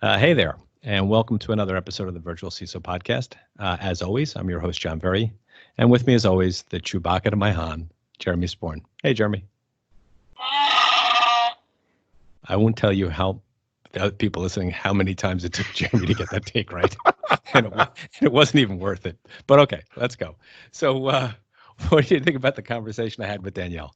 Hey there, and welcome to another episode of the Virtual CISO podcast. As always, I'm your host, John Berry, and with me, as always, the Chewbacca to my Han, Jeremy Sporn. Hey, Jeremy. I won't tell you how the other people listening how many times it took Jeremy to get that take right, and it wasn't even worth it. But okay, let's go. So, what do you think about the conversation I had with Danielle?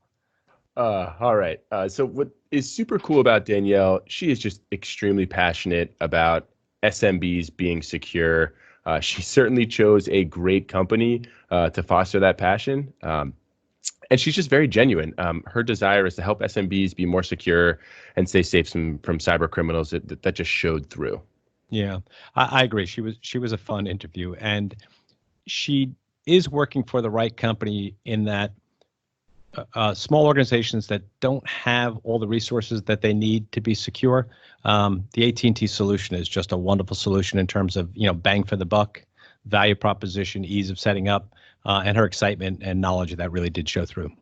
All right. So what is super cool about Danielle, she is just extremely passionate about SMBs being secure. She certainly chose a great company to foster that passion. And she's just very genuine. Her desire is to help SMBs be more secure and stay safe from cyber criminals. That just showed through. Yeah, I agree. She was a fun interview, and she is working for the right company in that small organizations that don't have all the resources that they need to be secure. The AT&T solution is just a wonderful solution in terms of bang for the buck, value proposition, ease of setting up, and her excitement and knowledge of that really did show through.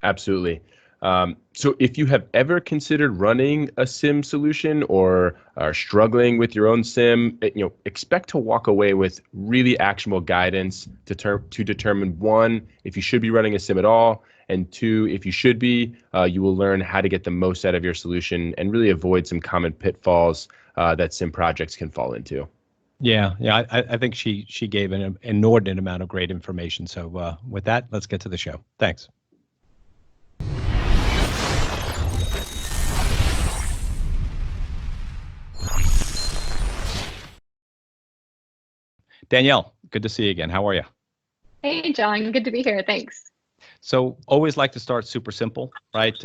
Absolutely. So if you have ever considered running a SIEM solution or are struggling with your own SIEM, expect to walk away with really actionable guidance to determine, one, if you should be running a SIEM at all, and two, if you should be, you will learn how to get the most out of your solution and really avoid some common pitfalls that SIEM projects can fall into. Yeah. I think she gave an inordinate amount of great information. So with that, let's get to the show. Thanks. Danielle, good to see you again. How are you? Hey, John. Good to be here. Thanks. So always like to start super simple, right?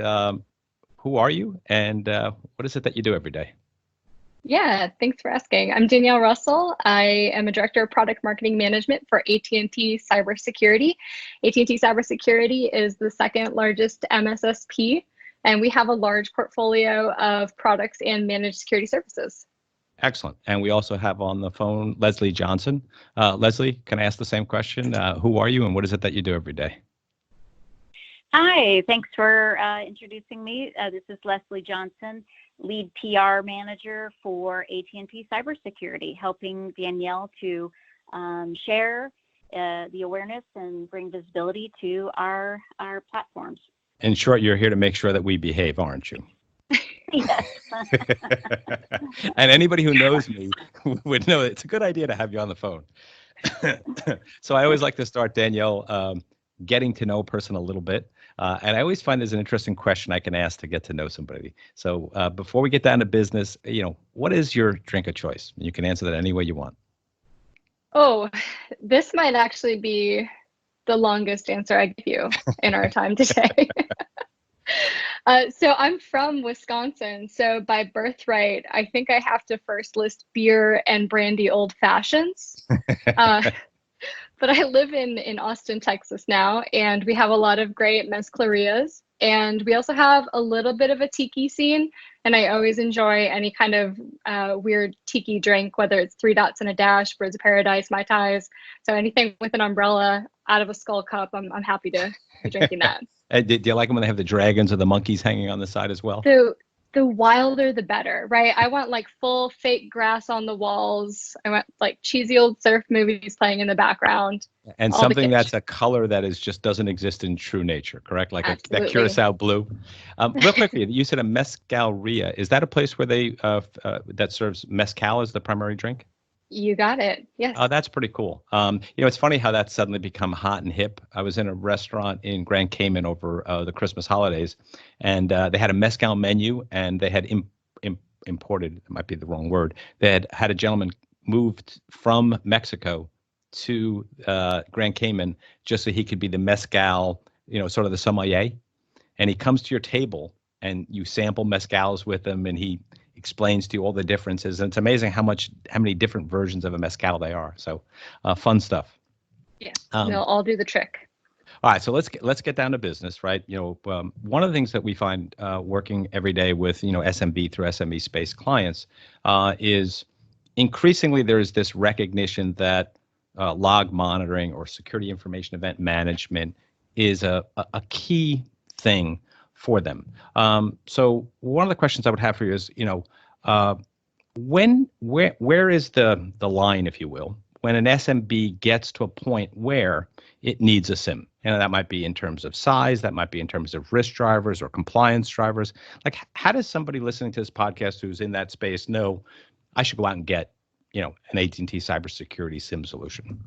Who are you and what is it that you do every day? Yeah, thanks for asking. I'm Danielle Russell. I am a director of product marketing management for AT&T Cybersecurity. AT&T Cybersecurity is the second largest MSSP, and we have a large portfolio of products and managed security services. Excellent. And we also have on the phone Leslie Johnson. Leslie, can I ask the same question? Who are you and what is it that you do every day? Hi, thanks for introducing me. This is Leslie Johnson, lead PR manager for AT&T Cybersecurity, helping Danielle to share the awareness and bring visibility to our platforms. In short, you're here to make sure that we behave, aren't you? Yes. And anybody who knows me would know it's a good idea to have you on the phone. So I always like to start, Danielle, getting to know a person a little bit. And I always find there's an interesting question I can ask to get to know somebody. So before we get down to business, what is your drink of choice? You can answer that any way you want. Oh, this might actually be the longest answer I give you in our time today. So I'm from Wisconsin. So by birthright, I think I have to first list beer and brandy old fashions. But I live in Austin, Texas now, and we have a lot of great mezclerias. And we also have a little bit of a tiki scene. And I always enjoy any kind of weird tiki drink, whether it's Three Dots and a Dash, Birds of Paradise, Mai Tais. So anything with an umbrella out of a skull cup, I'm happy to be drinking that. Do you like them when they have the dragons or the monkeys hanging on the side as well? The wilder, the better, right? I want like full fake grass on the walls. I want like cheesy old surf movies playing in the background. And something that's a color that just doesn't exist in true nature, correct? Like that Curacao blue. Real quickly, you said a mezcaleria. Is that a place where they that serves mezcal as the primary drink? You got it. Yes. Oh, that's pretty cool. It's funny how that's suddenly become hot and hip. I was in a restaurant in Grand Cayman over the Christmas holidays, and they had a mezcal menu, and they had imported, it might be the wrong word, they had a gentleman moved from Mexico to Grand Cayman just so he could be the mezcal, sort of the sommelier. And he comes to your table, and you sample mezcals with him, and he explains to you all the differences. And it's amazing how many different versions of a mezcal they are. So fun stuff. Yeah, they'll all do the trick. All right, so let's get down to business, right? One of the things that we find working every day with SMB through SME space clients is increasingly there's this recognition that log monitoring or security information event management is a key thing for them. So one of the questions I would have for you is, Where is the line, if you will, when an SMB gets to a point where it needs a SIM? And that might be in terms of size, that might be in terms of risk drivers or compliance drivers. Like, how does somebody listening to this podcast who's in that space know I should go out and get, an AT&T Cybersecurity SIM solution?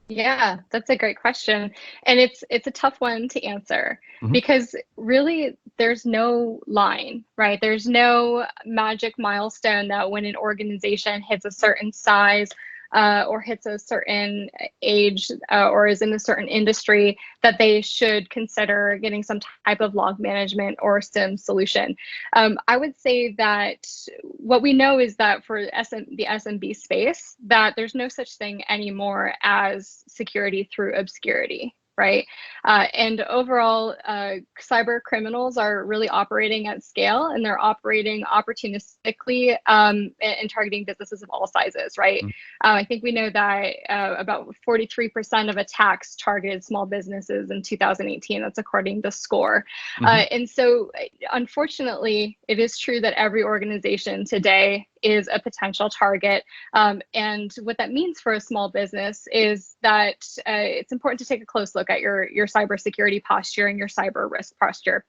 Yeah, that's a great question. And it's a tough one to answer because really there's no line, right? There's no magic milestone that when an organization hits a certain size or hits a certain age or is in a certain industry that they should consider getting some type of log management or SIM solution. I would say that what we know is that for the SMB space, that there's no such thing anymore as security through obscurity. Right. And overall, cyber criminals are really operating at scale, and they're operating opportunistically and targeting businesses of all sizes. Right. I think we know that about 43% of attacks targeted small businesses in 2018. That's according to SCORE. And so, unfortunately, it is true that every organization today is a potential target. And what that means for a small business is that it's important to take a close look at your cybersecurity posture and your cyber risk posture.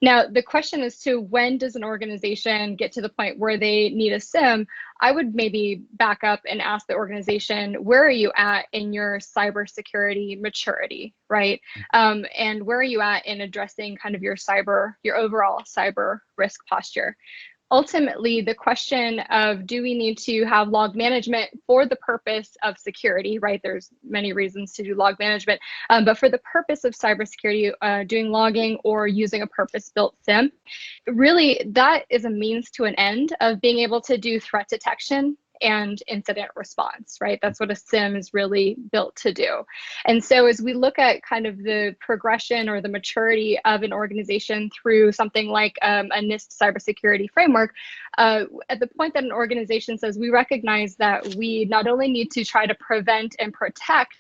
Now, the question as to when does an organization get to the point where they need a SIM, I would maybe back up and ask the organization, where are you at in your cybersecurity maturity, right? And where are you at in addressing kind of your overall cyber risk posture? Ultimately, the question of do we need to have log management for the purpose of security, right? There's many reasons to do log management, but for the purpose of cybersecurity, doing logging or using a purpose-built SIM, really that is a means to an end of being able to do threat detection and incident response, right? That's what a SIM is really built to do. And so as we look at kind of the progression or the maturity of an organization through something like a NIST cybersecurity framework, at the point that an organization says we recognize that we not only need to try to prevent and protect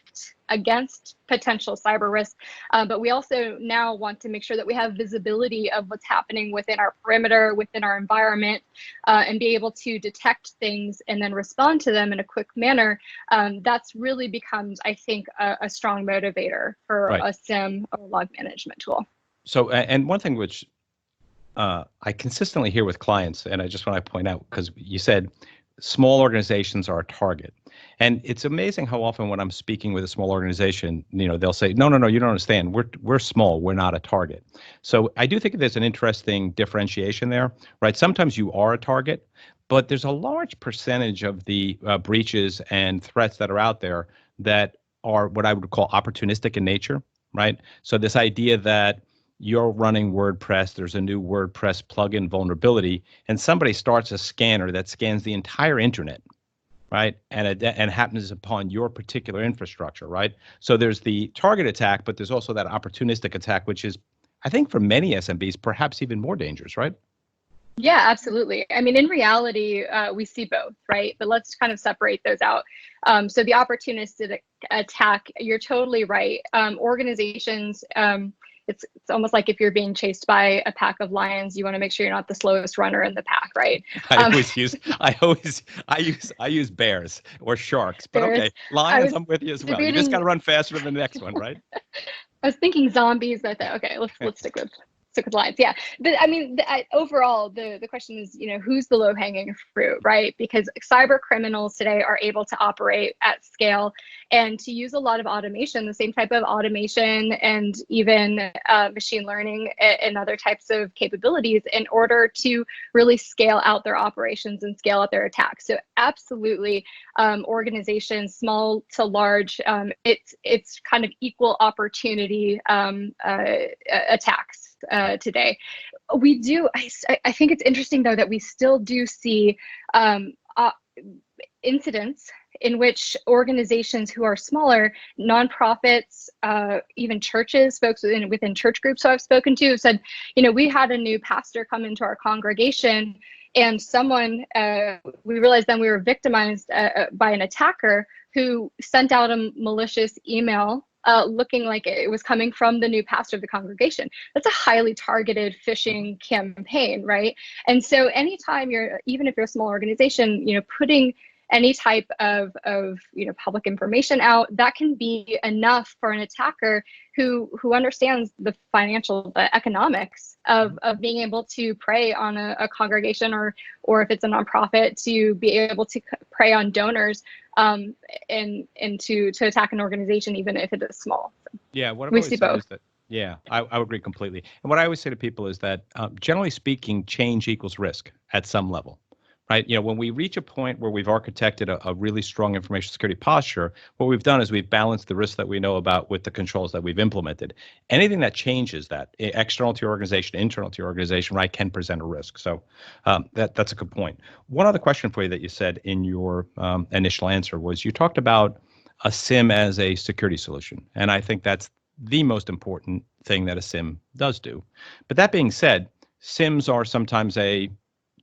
against potential cyber risk, but we also now want to make sure that we have visibility of what's happening within our perimeter, within our environment, and be able to detect things and then respond to them in a quick manner. That's really becomes, I think, a strong motivator for a SIM or log management tool. So, and one thing which I consistently hear with clients, and I just want to point out, because you said small organizations are a target. And it's amazing how often when I'm speaking with a small organization, they'll say, no, you don't understand. We're small. We're not a target. So I do think there's an interesting differentiation there, right? Sometimes you are a target, but there's a large percentage of the breaches and threats that are out there that are what I would call opportunistic in nature, right? So this idea that you're running WordPress, there's a new WordPress plugin vulnerability, and somebody starts a scanner that scans the entire internet, right? And happens upon your particular infrastructure, right? So there's the target attack, but there's also that opportunistic attack, which is, I think for many SMBs, perhaps even more dangerous, right? Yeah, absolutely. I mean, in reality, we see both, right? But let's kind of separate those out. So the opportunistic attack, you're totally right. Organizations, it's almost like if you're being chased by a pack of lions, you want to make sure you're not the slowest runner in the pack, right? I use bears or sharks, but okay, lions, I'm with you as well. You just got to run faster than the next one, right? I was thinking zombies, but okay, let's stick with lions. Yeah, but I mean, overall, the question is, who's the low-hanging fruit, right? Because cyber criminals today are able to operate at scale and to use a lot of automation, the same type of automation and even machine learning and other types of capabilities in order to really scale out their operations and scale out their attacks. So absolutely, organizations, small to large, it's kind of equal opportunity attacks. Today. We do, I think it's interesting though that we still do see incidents in which organizations who are smaller, nonprofits, even churches, folks within church groups who I've spoken to have said, we had a new pastor come into our congregation and someone, we realized then we were victimized by an attacker who sent out a malicious email looking like it was coming from the new pastor of the congregation. That's a highly targeted phishing campaign, right? And so anytime even if you're a small organization, putting any type of public information out, that can be enough for an attacker who understands the economics of being able to prey on a congregation or if it's a nonprofit, to be able to prey on donors and to attack an organization, even if it is small. Yeah, what I've We always see said both. is that, yeah, I agree completely. And what I always say to people is that generally speaking, change equals risk at some level. Right. When we reach a point where we've architected a really strong information security posture, what we've done is we've balanced the risks that we know about with the controls that we've implemented. Anything that changes that, external to your organization, internal to your organization, right, can present a risk. So that's a good point. One other question for you that you said in your initial answer was you talked about a SIEM as a security solution. And I think that's the most important thing that a SIEM does do. But that being said, SIEMs are sometimes a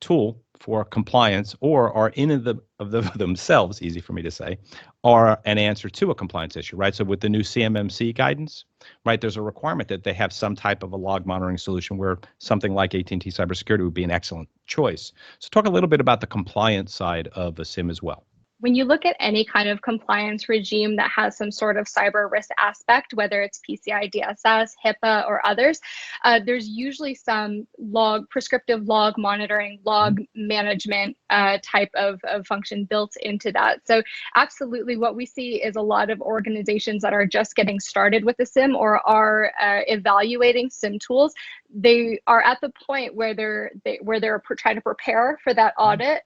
tool for compliance, or are in of themselves, easy for me to say, are an answer to a compliance issue, right? So with the new CMMC guidance, right, there's a requirement that they have some type of a log monitoring solution where something like AT&T Cybersecurity would be an excellent choice. So talk a little bit about the compliance side of a SIEM as well. When you look at any kind of compliance regime that has some sort of cyber risk aspect, whether it's PCI DSS, HIPAA, or others, there's usually some prescriptive log monitoring, log management type of function built into that. So absolutely what we see is a lot of organizations that are just getting started with the SIEM or are evaluating SIEM tools. They are at the point where they're trying to prepare for that audit,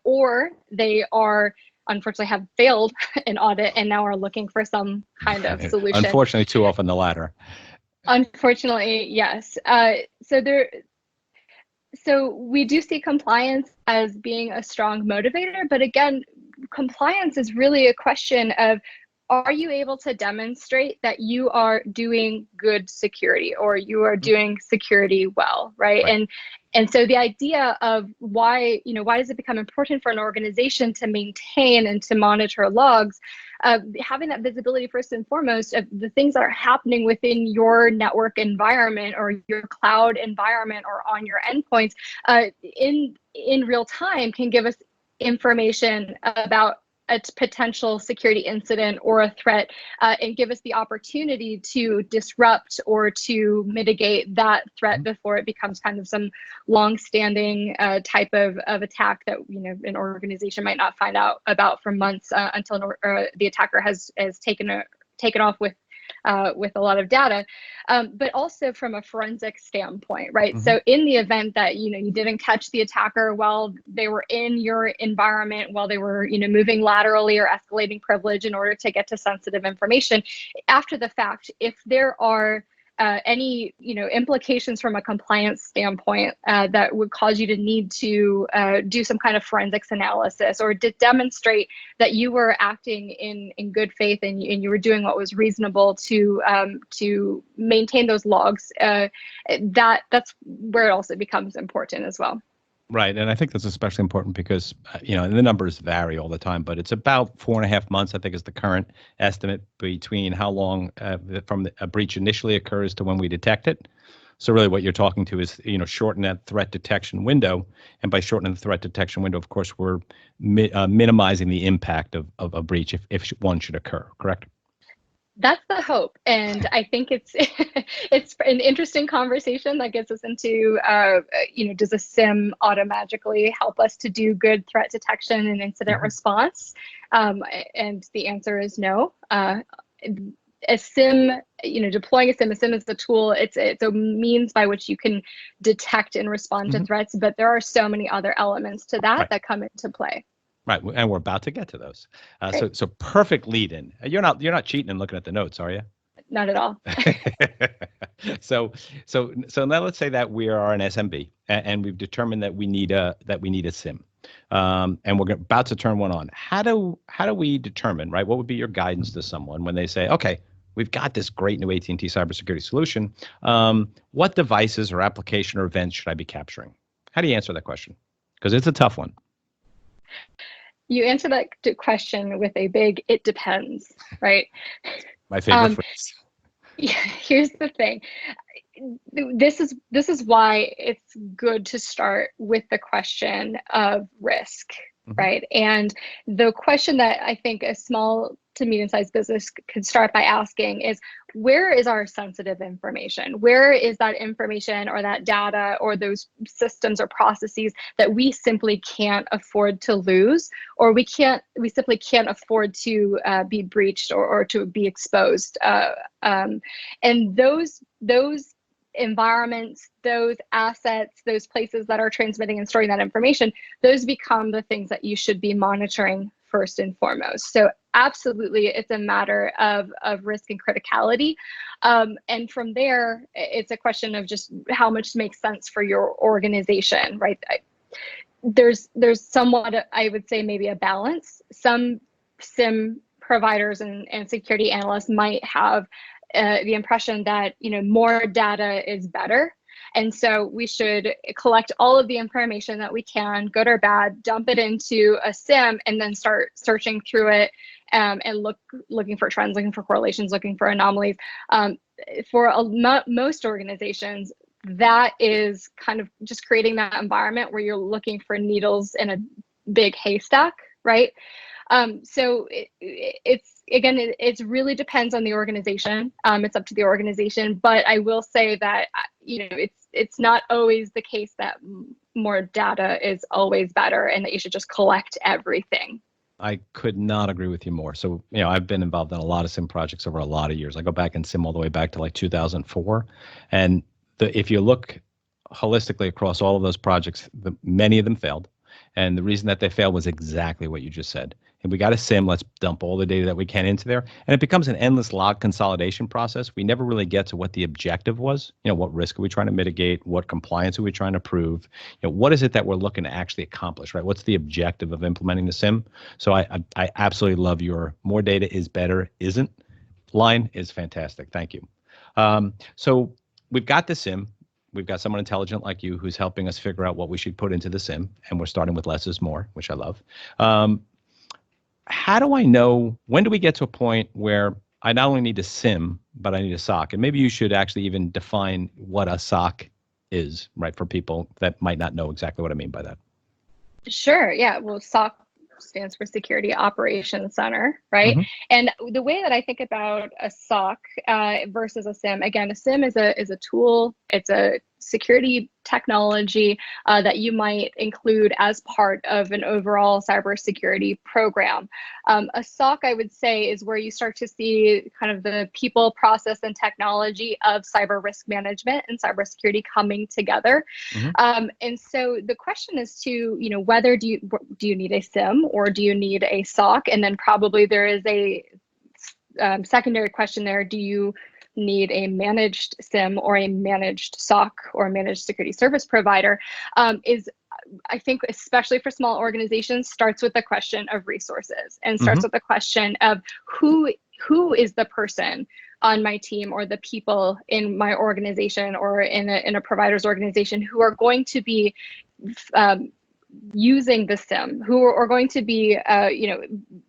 or they are unfortunately have failed an audit and now are looking for some kind of solution. Unfortunately, too often the latter. Unfortunately, yes. So we do see compliance as being a strong motivator, but again, compliance is really a question of, are you able to demonstrate that you are doing good security or you are doing security well, right? And so the idea of why does it become important for an organization to maintain and to monitor logs, having that visibility first and foremost of the things that are happening within your network environment or your cloud environment or on your endpoints in real time can give us information about a potential security incident or a threat, and give us the opportunity to disrupt or to mitigate that threat before it becomes kind of some long-standing type of attack that an organization might not find out about for months until the attacker has taken off with a lot of data, but also from a forensic standpoint, right? Mm-hmm. So in the event that you didn't catch the attacker while they were in your environment, while they were moving laterally or escalating privilege in order to get to sensitive information, after the fact, if there are any implications from a compliance standpoint that would cause you to need to do some kind of forensics analysis or to demonstrate that you were acting in good faith and you were doing what was reasonable to maintain those logs, that's where it also becomes important as well. Right. And I think that's especially important because, the numbers vary all the time, but it's about 4.5 months, I think, is the current estimate between how long from a breach initially occurs to when we detect it. So really what you're talking to is, shorten that threat detection window. And by shortening the threat detection window, of course, we're minimizing the impact of a breach if one should occur, correct? That's the hope, and I think it's an interesting conversation that gets us into, does a SIEM automagically help us to do good threat detection and incident response? And the answer is no. A SIEM, deploying a SIEM is a tool. It's a means by which you can detect and respond to threats, but there are so many other elements to that that come into play. Right, and we're about to get to those. So perfect lead in. You're not cheating and looking at the notes, are you? Not at all. So now let's say that we are an SMB and we've determined that we need a SIEM, and we're about to turn one on. How do we determine, right? What would be your guidance to someone when they say, okay, we've got this great new AT&T cybersecurity solution. What devices or application or events should I be capturing? How do you answer that question? Because it's a tough one. You answer that question with a big, it depends, right? My favorite phrase. Yeah, here's the thing. This is why it's good to start with the question of risk, right? And the question that I think a small to medium-sized business could start by asking is, where is our sensitive information? Where is that information or that data or those systems or processes that we simply can't afford to lose, or we simply can't afford to be breached or to be exposed? And those environments, those assets, those places that are transmitting and storing that information, those become the things that you should be monitoring first and foremost. So absolutely, it's a matter of risk and criticality. And from there, it's a question of just how much makes sense for your organization, right? There's somewhat, I would say, maybe a balance. Some SIEM providers and security analysts might have the impression that more data is better. And so we should collect all of the information that we can, good or bad, dump it into a SIEM, and then start searching through it and looking for trends, looking for correlations, looking for anomalies. For most organizations, that is kind of just creating that environment where you're looking for needles in a big haystack, right? So it really depends on the organization. It's up to the organization, but I will say that it's not always the case that more data is always better and that you should just collect everything. I could not agree with you more. So, I've been involved in a lot of SIM projects over a lot of years. I go back in SIM all the way back to like 2004. And if you look holistically across all of those projects, many of them failed. And the reason that they failed was exactly what you just said. And we got a SIM, let's dump all the data that we can into there. And it becomes an endless log consolidation process. We never really get to what the objective was. What risk are we trying to mitigate? What compliance are we trying to prove? What is it that we're looking to actually accomplish, right? What's the objective of implementing the SIM? So I absolutely love your more data is better isn't line is fantastic. Thank you. So we've got the SIM. We've got someone intelligent like you who's helping us figure out what we should put into the SIM. And we're starting with less is more, which I love. How do I know, when do we get to a point where I not only need a SIM, but I need a SOC? And maybe you should actually even define what a SOC is, right, for people that might not know exactly what I mean by that. Sure. Yeah. Well, SOC stands for Security Operations Center, right? And the way that I think about a SOC versus a SIM, again, a SIM is a tool. It's a security technology that you might include as part of an overall cybersecurity program. A SOC, I would say, is where you start to see kind of the people, process, and technology of cyber risk management and cybersecurity coming together. And so the question is to, whether do you need a SIM or do you need a SOC? And then probably there is a secondary question there. Do you need a managed SIM or a managed SOC or a managed security service provider? I think, especially for small organizations, starts with the question of resources and starts with the question of who is the person on my team or the people in my organization or in a provider's organization who are going to be using the SIM, who are going to be,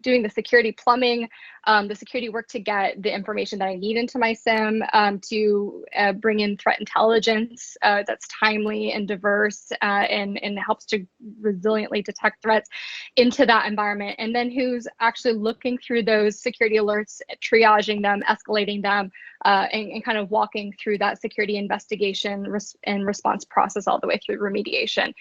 doing the security plumbing, the security work to get the information that I need into my SIM, to bring in threat intelligence that's timely and diverse and helps to resiliently detect threats into that environment. And then who's actually looking through those security alerts, triaging them, escalating them, and kind of walking through that security investigation and response process all the way through remediation.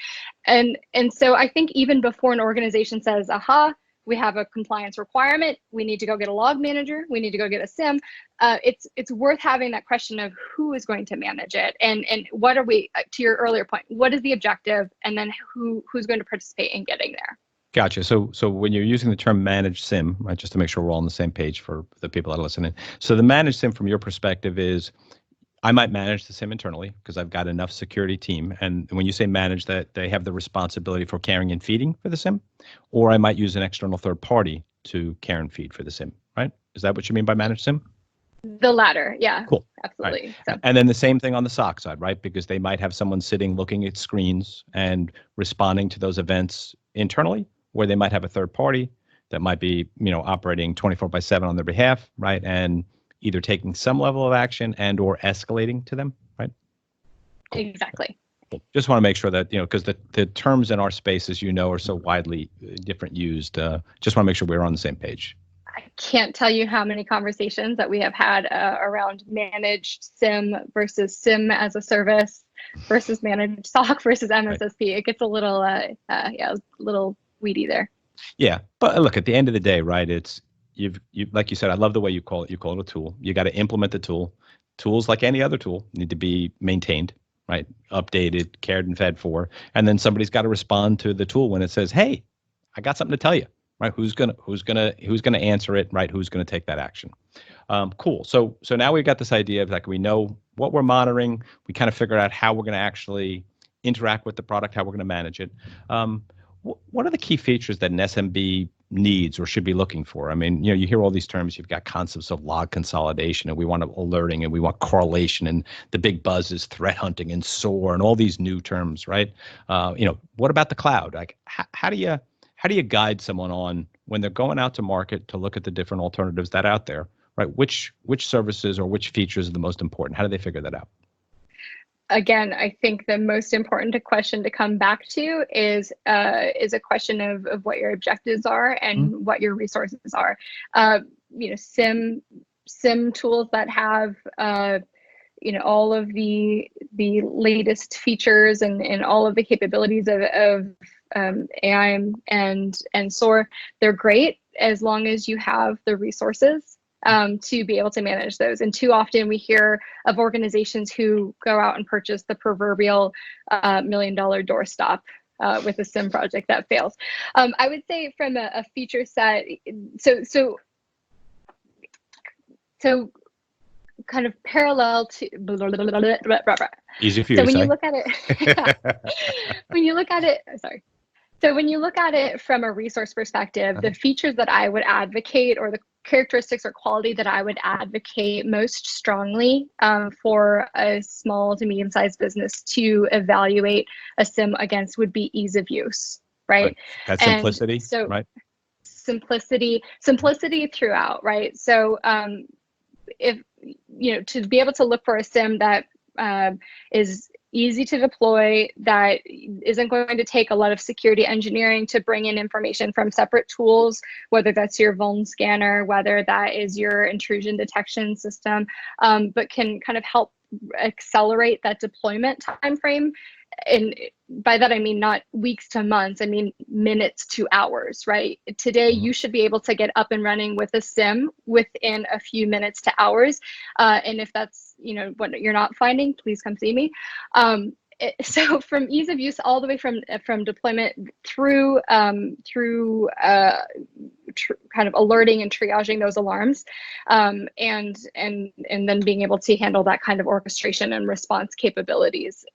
And so I think even before an organization says, aha, we have a compliance requirement, we need to go get a log manager, we need to go get a SIM, it's worth having that question of who is going to manage it and what are we, to your earlier point, what is the objective, and then who's going to participate in getting there. Gotcha. So when you're using the term managed SIM, right, just to make sure we're all on the same page for the people that are listening. So the managed SIM from your perspective is, I might manage the SIM internally because I've got enough security team. And when you say manage, that they have the responsibility for carrying and feeding for the SIM, or I might use an external third party to care and feed for the SIM, right? Is that what you mean by managed SIM? The latter, yeah. Cool. Absolutely. Right. So. And then the same thing on the SOC side, right? Because they might have someone sitting looking at screens and responding to those events internally, where they might have a third party that might be, operating 24/7 on their behalf, right? And either taking some level of action and or escalating to them, right? Exactly. Just want to make sure that, because the terms in our space, as you know, are so widely different used. Just want to make sure we're on the same page. I can't tell you how many conversations that we have had around managed SIM versus SIM as a service versus managed SOC versus MSSP. Right. It gets a little, a little weedy there. Yeah, but look, at the end of the day, right? It's you like you said. I love the way you call it. You call it a tool. You got to implement the tool. Tools, like any other tool, need to be maintained, right? Updated, cared and fed for, and then somebody's got to respond to the tool when it says, "Hey, I got something to tell you." Right? Who's gonna answer it? Right? Who's gonna take that action? Cool. So now we've got this idea of, like, we know what we're monitoring. We kind of figured out how we're gonna actually interact with the product, how we're gonna manage it. What are the key features that an SMB needs or should be looking for? I mean, you hear all these terms. You've got concepts of log consolidation, and we want alerting, and we want correlation, and the big buzz is threat hunting and SOAR, and all these new terms, right? What about the cloud? Like, how do you guide someone on when they're going out to market to look at the different alternatives that are out there, right? Which services or which features are the most important? How do they figure that out? Again, I think the most important question to come back to is a question of what your objectives are and what your resources are. SIM tools that have all of the latest features and all of the capabilities of AI and SOAR, they're great as long as you have the resources to be able to manage those. And too often we hear of organizations who go out and purchase the proverbial $1 million doorstop with a SIM project that fails. I would say from a feature set, so kind of parallel to easy for you so to when say. You look at it, when you look at it, sorry. So when you look at it from a resource perspective, the features that I would advocate, or the characteristics or quality that I would advocate most strongly for a small to medium-sized business to evaluate a SIM against would be ease of use, right? That simplicity, and so, right? Simplicity throughout, right? So if to be able to look for a SIM that is easy to deploy, that isn't going to take a lot of security engineering to bring in information from separate tools, whether that's your vuln scanner, whether that is your intrusion detection system, but can kind of help accelerate that deployment timeframe. And by that, I mean not weeks to months, I mean minutes to hours, right? Today, you should be able to get up and running with a SIM within a few minutes to hours. And if that's, what you're not finding, please come see me. So from ease of use all the way from deployment through kind of alerting and triaging those alarms, and then being able to handle that kind of orchestration and response capabilities.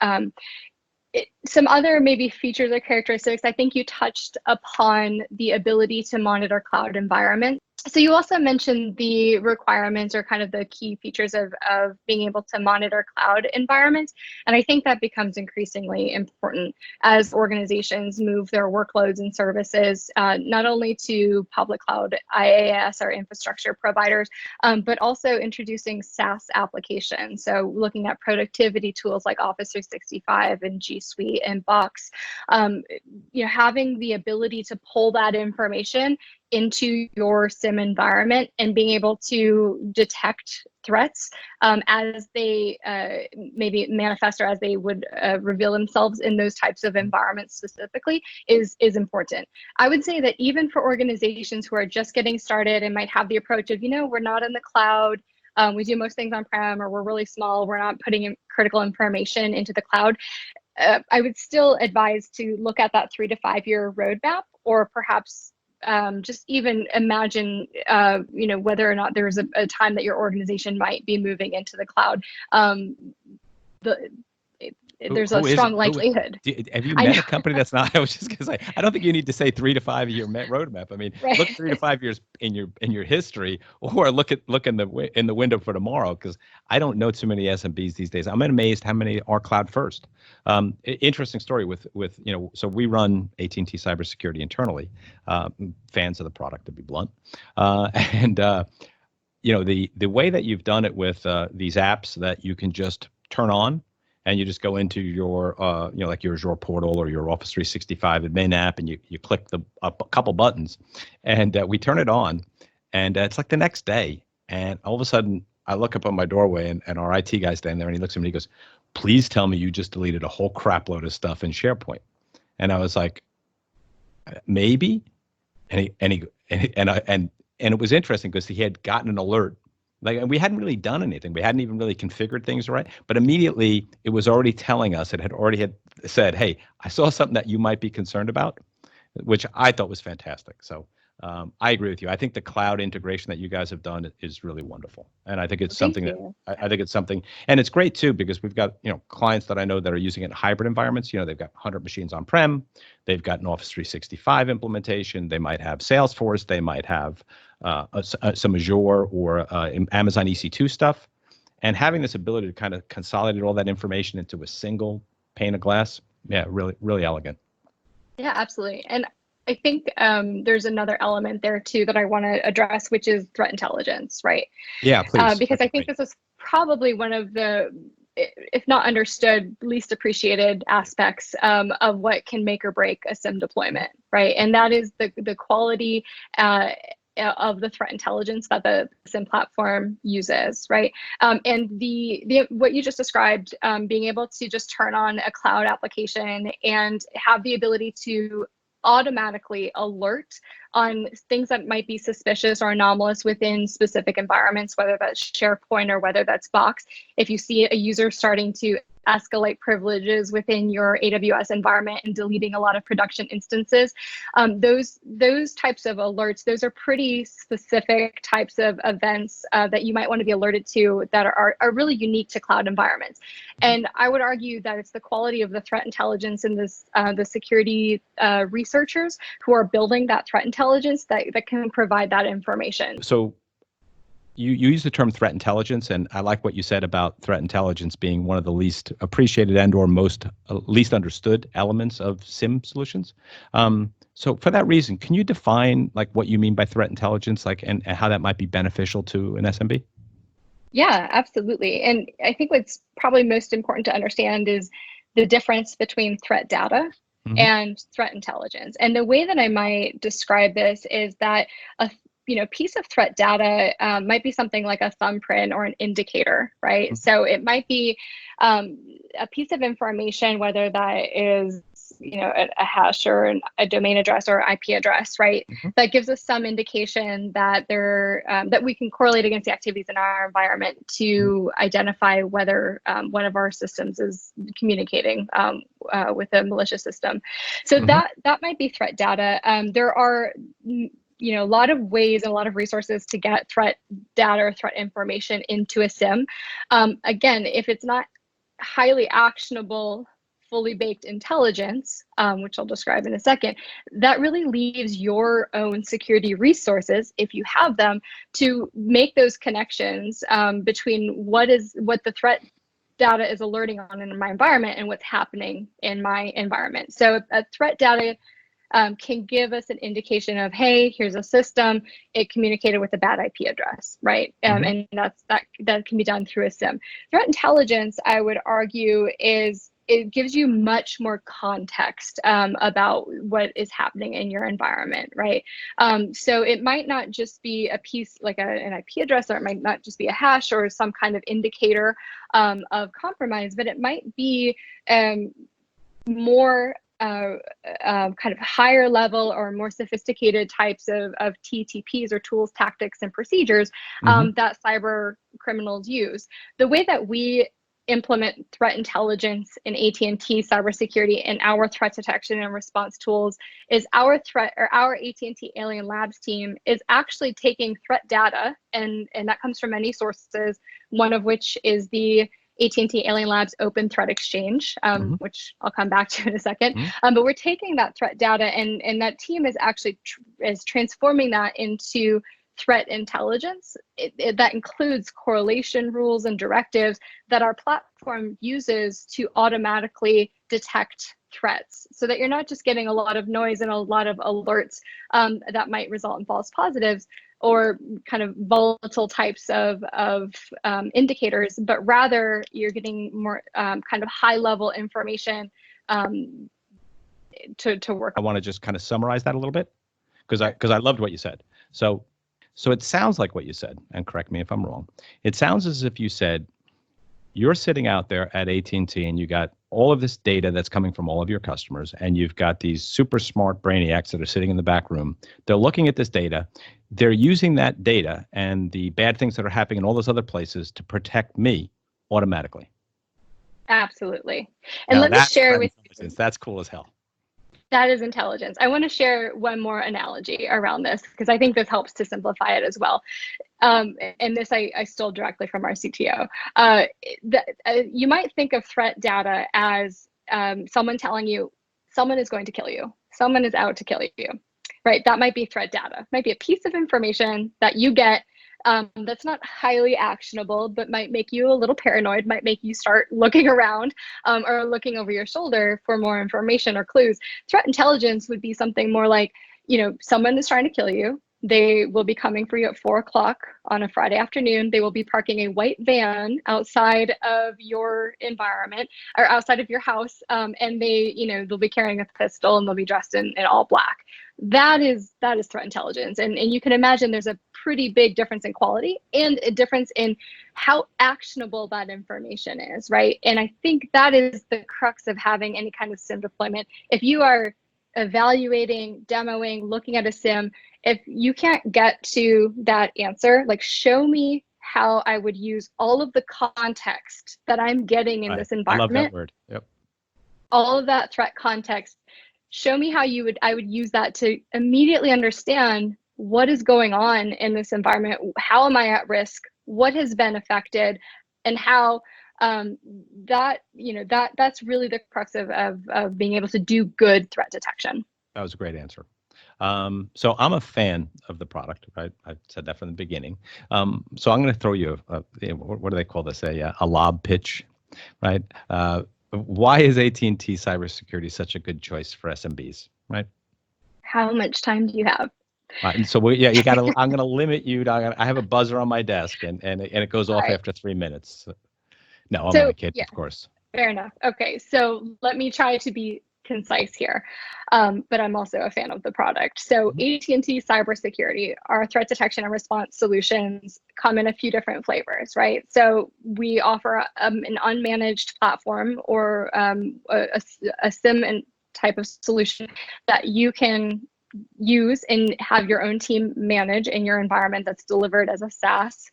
Some other maybe features or characteristics, I think you touched upon the ability to monitor cloud environments. So you also mentioned the requirements or kind of the key features of being able to monitor cloud environments. And I think that becomes increasingly important as organizations move their workloads and services, not only to public cloud IaaS or infrastructure providers, but also introducing SaaS applications. So looking at productivity tools like Office 365 and G Suite and Box, having the ability to pull that information into your SIM environment and being able to detect threats as they maybe manifest or as they would reveal themselves in those types of environments specifically is important. I would say that even for organizations who are just getting started and might have the approach of, we're not in the cloud, we do most things on-prem, or we're really small, we're not putting in critical information into the cloud, I would still advise to look at that 3 to 5 year roadmap, or perhaps just even imagine, whether or not there's a time that your organization might be moving into the cloud. There's a strong likelihood. Have you met a company that's not? I was just gonna say, I don't think you need to say 3 to 5 year roadmap. I mean, right. Look 3 to 5 years in your history, or look in the window for tomorrow. Because I don't know too many SMBs these days. I'm amazed how many are cloud first. Interesting story with so we run AT&T Cybersecurity internally. Fans of the product, to be blunt, and the way that you've done it with these apps that you can just turn on, and you just go into your like your Azure portal or your Office 365 admin app, and you click a couple buttons, and we turn it on, and it's like the next day, and all of a sudden I look up on my doorway, and our IT guy's standing there, and he looks at me and he goes, "Please tell me you just deleted a whole crap load of stuff in SharePoint." And I was like, "Maybe," and it was interesting because he had gotten an alert. Like, and we hadn't really done anything. We hadn't even really configured things right. But immediately it was already telling us, it had already said, "Hey, I saw something that you might be concerned about," which I thought was fantastic. So I agree with you. I think the cloud integration that you guys have done is really wonderful. And I think it's something I think it's something, and it's great too, because we've got, clients that I know that are using it in hybrid environments. They've got 100 machines on-prem. They've got an Office 365 implementation. They might have Salesforce. They might have some Azure or Amazon EC2 stuff. And having this ability to kind of consolidate all that information into a single pane of glass, really, really elegant. Yeah, absolutely. And I think there's another element there too that I want to address, which is threat intelligence, right? Yeah, please. Because I think this is probably one of the, if not understood, least appreciated aspects of what can make or break a SIEM deployment, right? And that is the quality of the threat intelligence that the SIEM platform uses, right? And the what you just described, being able to just turn on a cloud application and have the ability to automatically alert on things that might be suspicious or anomalous within specific environments, whether that's SharePoint or whether that's Box. If you see a user starting to escalate privileges within your AWS environment and deleting a lot of production instances, those types of alerts, those are pretty specific types of events that you might want to be alerted to that are really unique to cloud environments. And I would argue that it's the quality of the threat intelligence and the security researchers who are building that threat intelligence that can provide that information. So you use the term threat intelligence, and I like what you said about threat intelligence being one of the least appreciated and/or most least understood elements of SIEM solutions. So for that reason, can you define like what you mean by threat intelligence, like and how that might be beneficial to an SMB? Yeah, absolutely. And I think what's probably most important to understand is the difference between threat data and threat intelligence. And the way that I might describe this is that a piece of threat data might be something like a thumbprint or an indicator, right? So it might be a piece of information, whether that is a hash or a domain address or IP address, right? That gives us some indication that that we can correlate against the activities in our environment to identify whether one of our systems is communicating with a malicious system. So that might be threat data. There are a lot of ways and a lot of resources to get threat data or threat information into a SIEM. Again, if it's not highly actionable, fully baked intelligence, which I'll describe in a second, that really leaves your own security resources, if you have them, to make those connections between what the threat data is alerting on in my environment and what's happening in my environment. So a threat data can give us an indication of, hey, here's a system, it communicated with a bad IP address, right? And that can be done through a SIEM. Threat intelligence, I would argue, it gives you much more context about what is happening in your environment, right? So it might not just be a piece like an IP address, or it might not just be a hash or some kind of indicator of compromise, but it might be more kind of higher level or more sophisticated types of TTPs or tools, tactics, and procedures that cyber criminals use. The way that we implement threat intelligence in AT&T Cybersecurity and our threat detection and response tools is our AT&T Alien Labs team is actually taking threat data, and that comes from many sources, one of which is the AT&T Alien Labs Open Threat Exchange, which I'll come back to in a second. But we're taking that threat data, and that team is actually is transforming that into threat intelligence. That includes correlation rules and directives that our platform uses to automatically detect threats, so that you're not just getting a lot of noise and a lot of alerts that might result in false positives, or kind of volatile types of indicators, but rather you're getting more kind of high level information to work. I want to just kind of summarize that a little bit because I loved what you said. So it sounds like what you said, and correct me if I'm wrong. It sounds as if you said you're sitting out there at AT&T and you got all of this data that's coming from all of your customers, and you've got these super smart brainiacs that are sitting in the back room. They're looking at this data. They're using that data and the bad things that are happening in all those other places to protect me automatically. Absolutely. And Now, let me share with you. That's cool as hell. That is intelligence. I want to share one more analogy around this because I think this helps to simplify it as well. And this I stole directly from our CTO. You might think of threat data as someone telling you someone is going to kill you. Someone is out to kill you, right? That might be threat data. It might be a piece of information that you get that's not highly actionable, but might make you a little paranoid, might make you start looking around or looking over your shoulder for more information or clues. Threat intelligence would be something more like, someone is trying to kill you. They will be coming for you at 4 o'clock on a Friday afternoon. They will be parking a white van outside of your environment or outside of your house. And they'll be carrying a pistol and they'll be dressed in all black. That is threat intelligence. And you can imagine there's a pretty big difference in quality and a difference in how actionable that information is, right? And I think that is the crux of having any kind of SIEM deployment. If you are evaluating, demoing, looking at a SIEM, if you can't get to that answer, like show me how I would use all of the context that I'm getting in this environment. I love that word. Yep. All of that threat context. Show me how I would use that to immediately understand what is going on in this environment. How am I at risk? What has been affected? And how that's really the crux of being able to do good threat detection. That was a great answer. So I'm a fan of the product, right? I said that from the beginning. So I'm going to throw you what do they call this? A lob pitch, right? Why is AT&T Cybersecurity such a good choice for SMBs, right? How much time do you have? And so you got to. I'm going to limit you. I have a buzzer on my desk, and it goes off after 3 minutes. No, I'm only kidding, of course. Fair enough. Okay, so let me try to be concise here, but I'm also a fan of the product. So AT&T Cybersecurity, our threat detection and response solutions come in a few different flavors, right? So we offer an unmanaged platform or a SIEM and type of solution that you can use and have your own team manage in your environment that's delivered as a SaaS.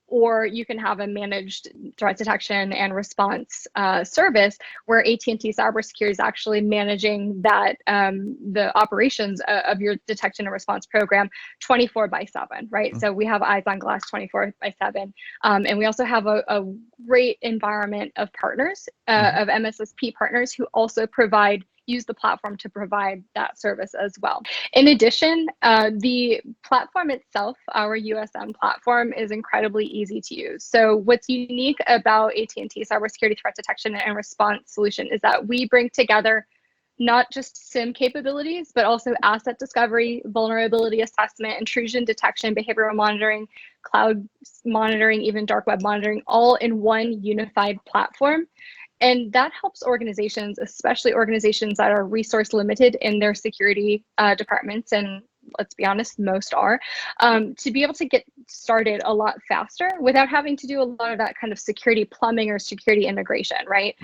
Or you can have a managed threat detection and response service where AT&T Cybersecurity is actually managing that the operations of your detection and response program 24/7, right? So we have eyes on glass 24/7, and we also have a great environment of partners, of MSSP partners who also use the platform to provide that service as well. In addition, the platform itself, our USM platform, is incredibly easy to use. So what's unique about AT&T Cybersecurity Threat Detection and Response solution is that we bring together not just SIEM capabilities, but also asset discovery, vulnerability assessment, intrusion detection, behavioral monitoring, cloud monitoring, even dark web monitoring, all in one unified platform. And that helps organizations, especially organizations that are resource limited in their security departments, and let's be honest, most are, to be able to get started a lot faster without having to do a lot of that kind of security plumbing or security integration, right?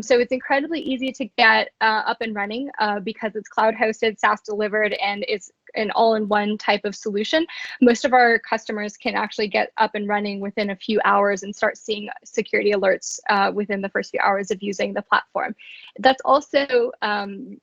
So it's incredibly easy to get up and running because it's cloud hosted, SaaS delivered, and it's an all-in-one type of solution. Most of our customers can actually get up and running within a few hours and start seeing security alerts within the first few hours of using the platform. That's also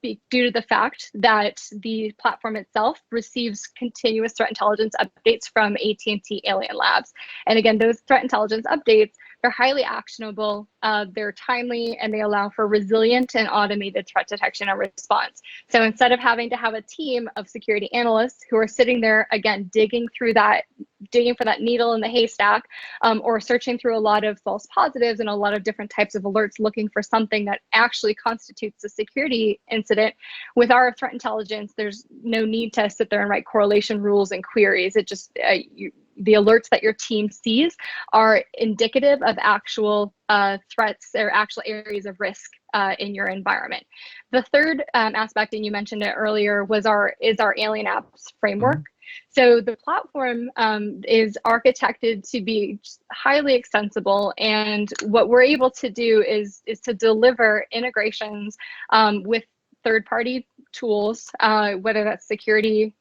due to the fact that the platform itself receives continuous threat intelligence updates from AT&T Alien Labs. And again, those threat intelligence updates They're highly actionable, they're timely, and they allow for resilient and automated threat detection and response. So instead of having to have a team of security analysts who are sitting there, again, digging for that needle in the haystack, or searching through a lot of false positives and a lot of different types of alerts looking for something that actually constitutes a security incident, with our threat intelligence, there's no need to sit there and write correlation rules and queries. It just, the alerts that your team sees are indicative of actual threats or actual areas of risk in your environment. The third aspect, and you mentioned it earlier, is our Alien Apps framework. So the platform is architected to be highly extensible, and what we're able to do is to deliver integrations with third-party tools, whether that's security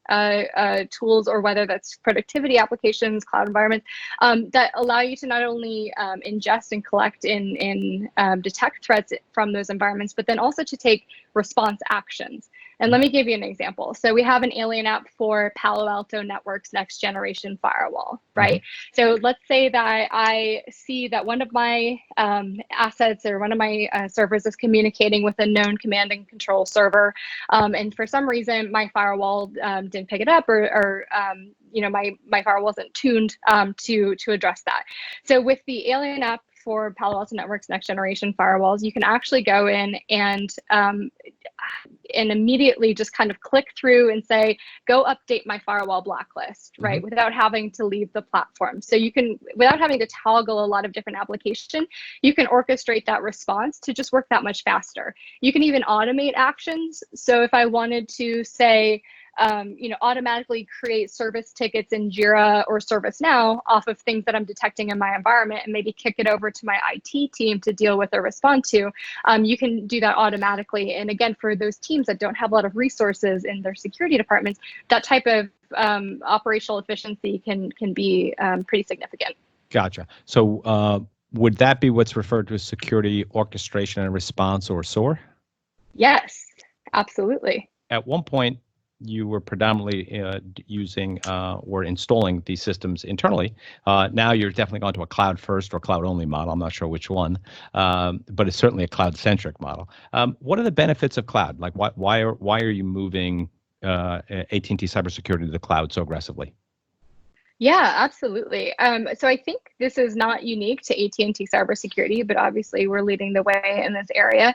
tools or whether that's productivity applications, cloud environments, that allow you to not only ingest and collect and detect threats from those environments, but then also to take response actions. And let me give you an example. So we have an Alien app for Palo Alto Networks next generation firewall, right? So let's say that I see that one of my assets or one of my servers is communicating with a known command and control server, and for some reason my firewall didn't pick it up, or my firewall wasn't tuned to address that. So with the Alien app for Palo Alto Networks next generation firewalls, you can actually go in and immediately just kind of click through and say, go update my firewall blacklist, right? Without having to leave the platform. So you can, without having to toggle a lot of different applications, you can orchestrate that response to just work that much faster. You can even automate actions. So if I wanted to say, automatically create service tickets in Jira or ServiceNow off of things that I'm detecting in my environment, and maybe kick it over to my IT team to deal with or respond to, you can do that automatically. And again, for those teams that don't have a lot of resources in their security departments, that type of operational efficiency can be pretty significant. Gotcha. So would that be what's referred to as security orchestration and response, or SOAR? Yes, absolutely. At one point, you were predominantly using or installing these systems internally. Now you're definitely gone to a cloud first or cloud only model. I'm not sure which one, but it's certainly a cloud centric model. What are the benefits of cloud? Like why are you moving AT&T Cybersecurity to the cloud so aggressively? Yeah, absolutely. So I think this is not unique to AT&T Cybersecurity, but obviously we're leading the way in this area.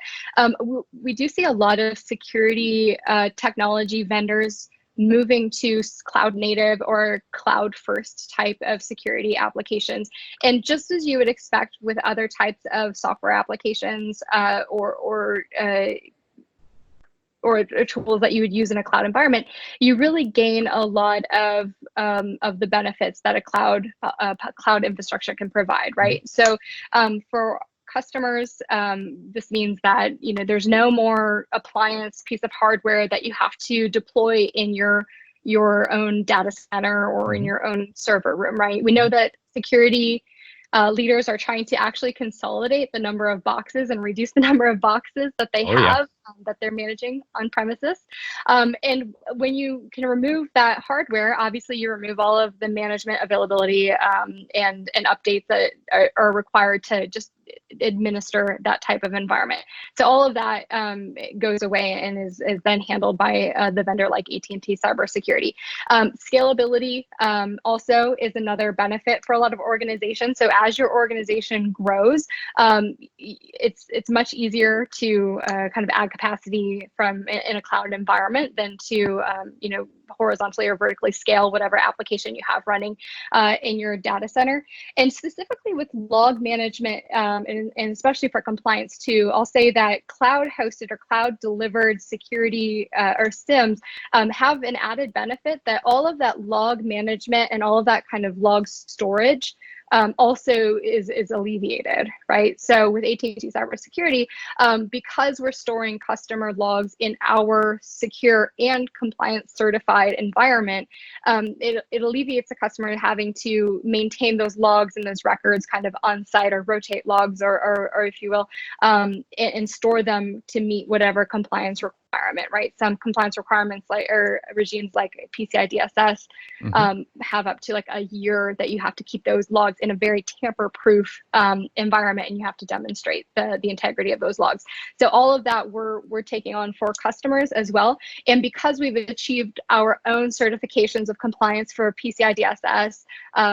We do see a lot of security technology vendors moving to cloud native or cloud first type of security applications. And just as you would expect with other types of software applications or tools that you would use in a cloud environment, you really gain a lot of the benefits that a cloud infrastructure can provide, right? So for customers, this means that there's no more appliance piece of hardware that you have to deploy in your own data center or in your own server room, right? We know that security leaders are trying to actually consolidate the number of boxes and reduce the number of boxes that they have that they're managing on premises. And when you can remove that hardware, obviously you remove all of the management availability and updates that are required to just administer that type of environment. So all of that goes away and is then handled by the vendor like AT&T Cybersecurity. Scalability also is another benefit for a lot of organizations. So as your organization grows, it's much easier to kind of add capacity in a cloud environment than to horizontally or vertically scale whatever application you have running in your data center. And specifically with log management, and especially for compliance too, I'll say that cloud hosted or cloud delivered security or SIEMs have an added benefit that all of that log management and all of that kind of log storage also is alleviated, right? So with AT&T Cybersecurity, because we're storing customer logs in our secure and compliance certified environment, it alleviates the customer having to maintain those logs and those records kind of on site or rotate logs or if you will, and store them to meet whatever compliance requirements environment, right? Some compliance requirements or regimes like PCI DSS have up to like a year that you have to keep those logs in a very tamper-proof environment, and you have to demonstrate the integrity of those logs. So all of that we're taking on for customers as well. And because we've achieved our own certifications of compliance for PCI DSS,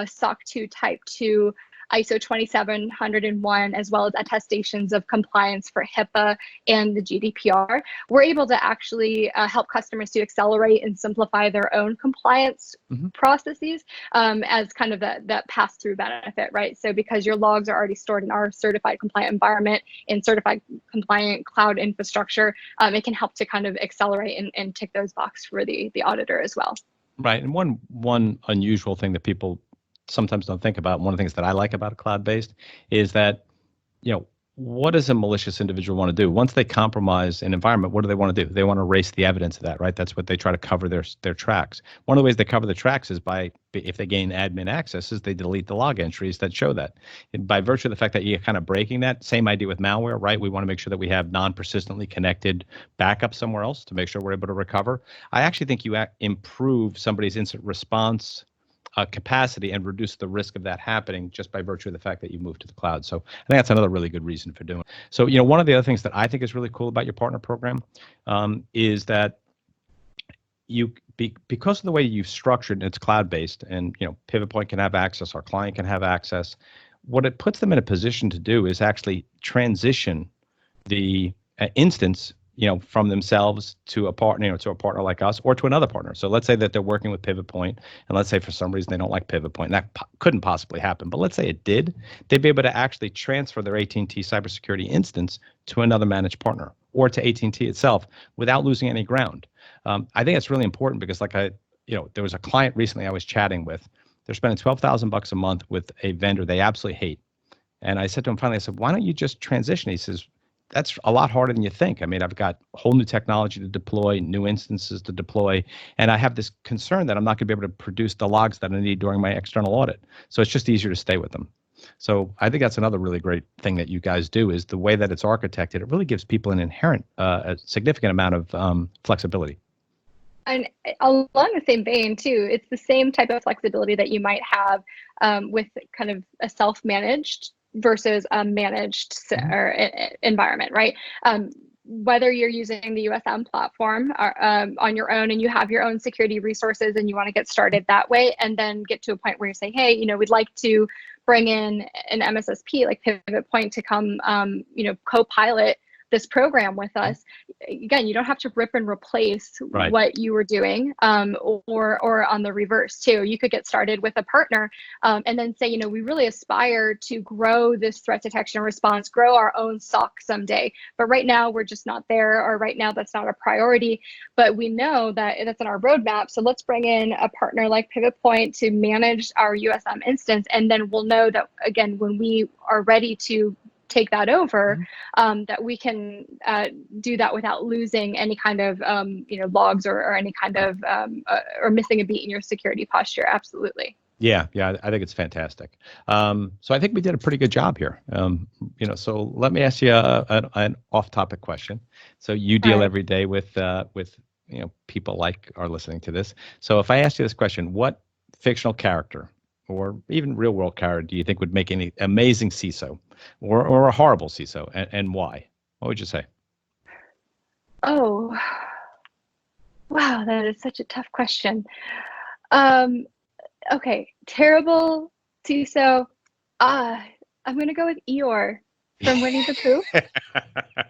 SOC 2 Type 2, ISO 27001, as well as attestations of compliance for HIPAA and the GDPR, we're able to actually help customers to accelerate and simplify their own compliance processes as kind of that pass-through benefit, right? So because your logs are already stored in our certified compliant environment and certified compliant cloud infrastructure, it can help to kind of accelerate and tick those boxes for the auditor as well. Right. And one unusual thing that people sometimes don't think about, one of the things that I like about a cloud-based is that, what does a malicious individual want to do? Once they compromise an environment, what do they want to do? They want to erase the evidence of that, right? That's what they try to cover their tracks. One of the ways they cover the tracks is if they gain admin access, is they delete the log entries that show that. And by virtue of the fact that you're kind of breaking that, same idea with malware, right? We want to make sure that we have non-persistently connected backup somewhere else to make sure we're able to recover. I actually think you improve somebody's incident response capacity and reduce the risk of that happening just by virtue of the fact that you move to the cloud. So I think that's another really good reason for doing it. So, one of the other things that I think is really cool about your partner program is that because of the way you've structured, and it's cloud-based, and Pivot Point can have access, our client can have access. What it puts them in a position to do is actually transition the instance from themselves to a partner, to a partner like us or to another partner. So let's say that they're working with Pivot Point, and let's say for some reason they don't like Pivot Point. That couldn't possibly happen, but let's say it did. They'd be able to actually transfer their AT&T Cybersecurity instance to another managed partner or to AT&T itself without losing any ground. I think it's really important because, there was a client recently I was chatting with. They're spending $12,000 a month with a vendor they absolutely hate, and I said to him finally, I said, "Why don't you just transition?" He says, "That's a lot harder than you think. I mean, I've got whole new technology to deploy, new instances to deploy, and I have this concern that I'm not going to be able to produce the logs that I need during my external audit. So it's just easier to stay with them." So I think that's another really great thing that you guys do is the way that it's architected. It really gives people an inherent, a significant amount of flexibility. And along the same vein, too, it's the same type of flexibility that you might have with kind of a self-managed versus a managed environment, right? Whether you're using the USM platform on your own and you have your own security resources and you want to get started that way, and then get to a point where you say, hey, we'd like to bring in an MSSP like Pivot Point to come, co-pilot this program with us. Again, you don't have to rip and replace what you were doing, or on the reverse too. You could get started with a partner and then say, we really aspire to grow this threat detection and response, grow our own SOC someday. But right now we're just not there, or right now that's not a priority. But we know that that's in our roadmap. So let's bring in a partner like Pivot Point to manage our USM instance. And then we'll know that, again, when we are ready to take that over, that we can do that without losing any kind of logs or any kind of or missing a beat in your security posture. Absolutely. Yeah, I think it's fantastic. So I think we did a pretty good job here. So let me ask you an off-topic question. So you deal every day with people like are listening to this. So if I ask you this question, what fictional character or even real world character do you think would make an amazing CISO or a horrible CISO, and why? What would you say? Oh, wow, that is such a tough question. Okay, terrible CISO. I'm going to go with Eeyore from Winnie the Pooh,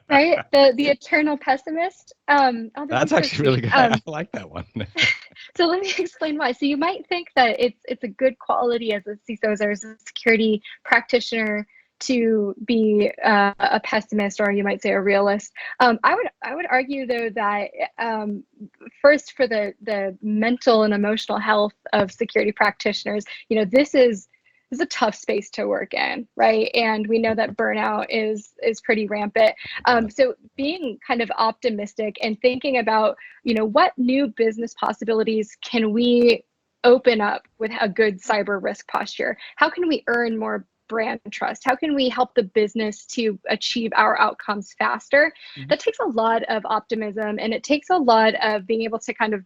right? The eternal pessimist. That's actually really good. I like that one. So let me explain why. So you might think that it's a good quality as a CISO or as a security practitioner to be a pessimist, or you might say a realist. I would argue though that first, for the mental and emotional health of security practitioners, this is a tough space to work in, right? And we know that burnout is pretty rampant. So being kind of optimistic and thinking about, what new business possibilities can we open up with a good cyber risk posture? How can we earn more brand trust? How can we help the business to achieve our outcomes faster? That takes a lot of optimism, and it takes a lot of being able to kind of,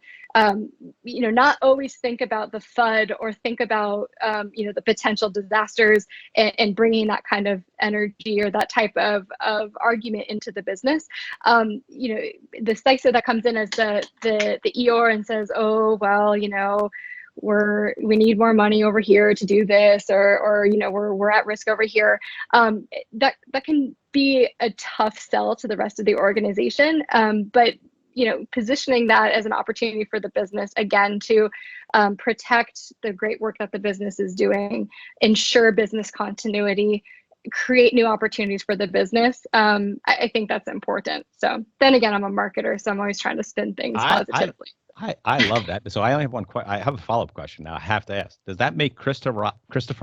not always think about the FUD or think about, the potential disasters, and bringing that kind of energy or that type of argument into the business. The CISO that comes in as the EOR and says, oh, well, we need more money over here to do this, or we're at risk over here. That can be a tough sell to the rest of the organization. But positioning that as an opportunity for the business, again, to protect the great work that the business is doing, ensure business continuity, create new opportunities for the business. I think that's important. So then again, I'm a marketer, so I'm always trying to spin things positively. I love that. So I only have one question. I have a follow-up question now. I have to ask: does that make Christopher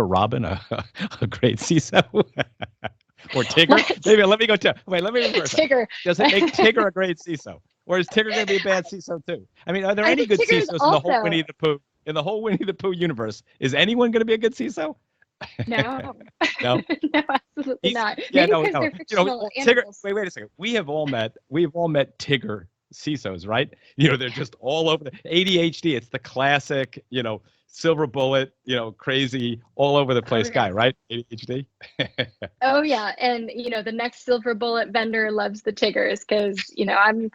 Robin a great CISO? Or Tigger? Maybe let me go to. Wait, let me reverse. Tigger. Does it make Tigger a great CISO, or is Tigger going to be a bad CISO too? I mean, are there any good CISOs in the whole Winnie the Pooh? In the whole Winnie the Pooh universe, is anyone going to be a good CISO? No. No, no, absolutely not. Yeah, Maybe no, because no. they're fictional Tigger. animals. Wait a second. We've all met Tigger CISOs, right? They're just all over the ADHD. It's the classic, silver bullet, crazy, all over the place guy, right? ADHD. Oh yeah, and the next silver bullet vendor loves the Tiggers because I'm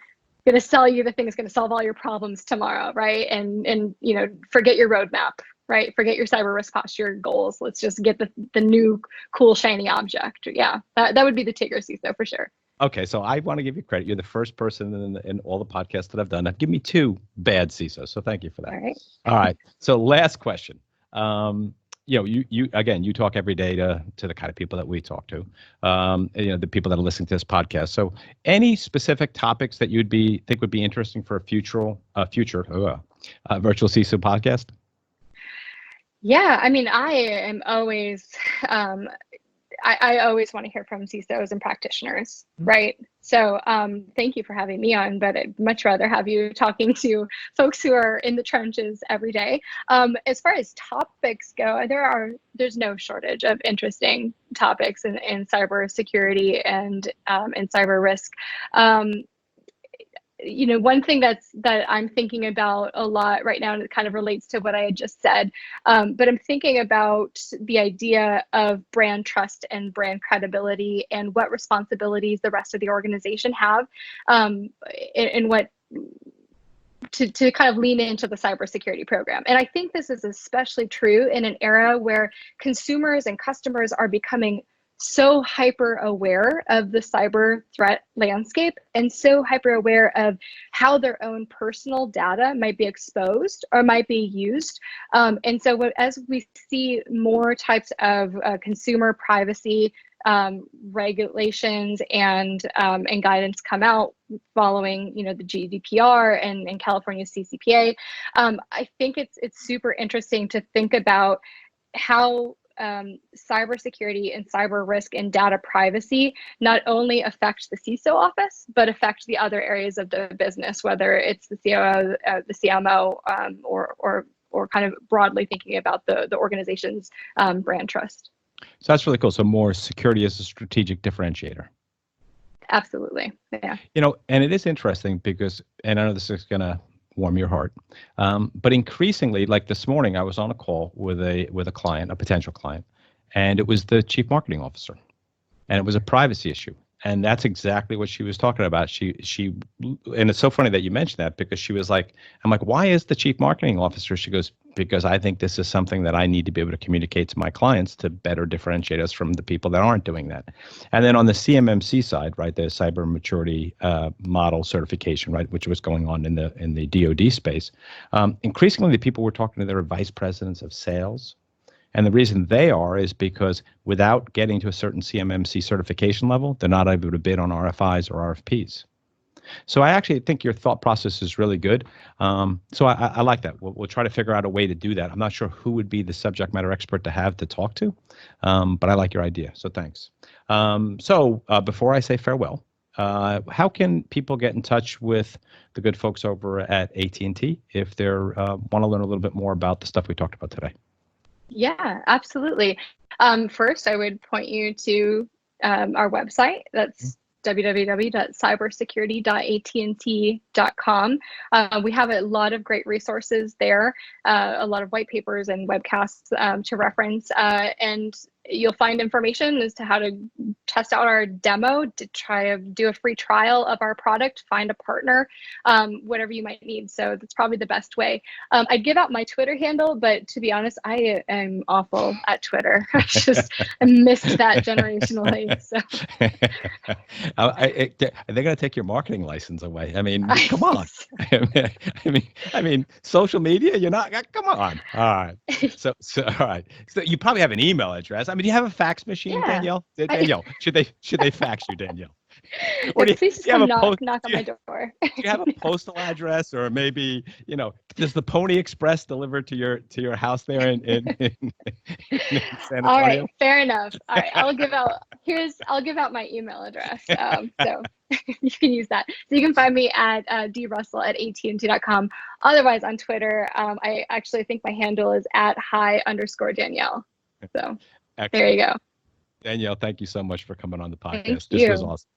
going to sell you the thing that's going to solve all your problems tomorrow, right? And forget your roadmap, right? Forget your cyber risk posture goals. Let's just get the new cool shiny object. Yeah, that would be the Tigger CISO for sure. Okay, so I want to give you credit. You're the first person in all the podcasts that I've done. Give me 2 bad CISOs, so thank you for that. All right. So last question. You talk every day to the kind of people that we talk to, the people that are listening to this podcast. So any specific topics that you'd think would be interesting for a future virtual CISO podcast? Yeah, I mean, I am always. I always want to hear from CISOs and practitioners, right? So thank you for having me on, but I'd much rather have you talking to folks who are in the trenches every day. As far as topics go, there's no shortage of interesting topics in cybersecurity and in cyber risk. One thing that I'm thinking about a lot right now, and it kind of relates to what I had just said, but I'm thinking about the idea of brand trust and brand credibility and what responsibilities the rest of the organization have, and what to kind of lean into the cybersecurity program. And I think this is especially true in an era where consumers and customers are becoming so hyper aware of the cyber threat landscape and so hyper aware of how their own personal data might be exposed or might be used. And so as we see more types of consumer privacy regulations and guidance come out following the GDPR and California's CCPA, I think it's super interesting to think about how cybersecurity and cyber risk and data privacy not only affect the CISO office, but affect the other areas of the business, whether it's the COO, the CMO, or kind of broadly thinking about the organization's brand trust. So that's really cool. So more security as a strategic differentiator. Absolutely. Yeah. And it is interesting because, and I know this is going to warm your heart, but increasingly, like this morning, I was on a call with a client, a potential client, and it was the chief marketing officer, and it was a privacy issue. And that's exactly what she was talking about. She, and it's so funny that you mentioned that because she was like, I'm like, why is the chief marketing officer? She goes, because I think this is something that I need to be able to communicate to my clients to better differentiate us from the people that aren't doing that. And then on the CMMC side, right, the cyber maturity model certification, right, which was going on in the DoD space, increasingly the people we're talking to, they're vice presidents of sales. And the reason they are is because without getting to a certain CMMC certification level, they're not able to bid on RFIs or RFPs. So I actually think your thought process is really good. So I like that. We'll try to figure out a way to do that. I'm not sure who would be the subject matter expert to have to talk to, but I like your idea. So thanks. So before I say farewell, how can people get in touch with the good folks over at AT&T if they want to learn a little bit more about the stuff we talked about today? Yeah, absolutely. First, I would point you to our website. That's www.cybersecurity.att.com. We have a lot of great resources there, a lot of white papers and webcasts to reference, and you'll find information as to how to test out our demo, to try to do a free trial of our product, find a partner, whatever you might need. So that's probably the best way. I'd give out my Twitter handle, but to be honest, I am awful at Twitter. I missed that generationally. So. They're going to take your marketing license away. I mean, come on. I mean, social media. You're not. Come on. All right. So all right. So you probably have an email address. I mean, do you have a fax machine, Yeah. Danielle? Danielle, should they fax you, Danielle? Or please just come knock on my door. Do you have a postal address, or maybe, does the Pony Express deliver to your house there in San Antonio? All right, fair enough. All right, I'll give out my email address. So you can use that. So you can find me at drussell@att.com. Otherwise on Twitter, I actually think my handle is @hi_Danielle. So Excellent. There you go. Danielle, thank you so much for coming on the podcast. Thank This you. was awesome.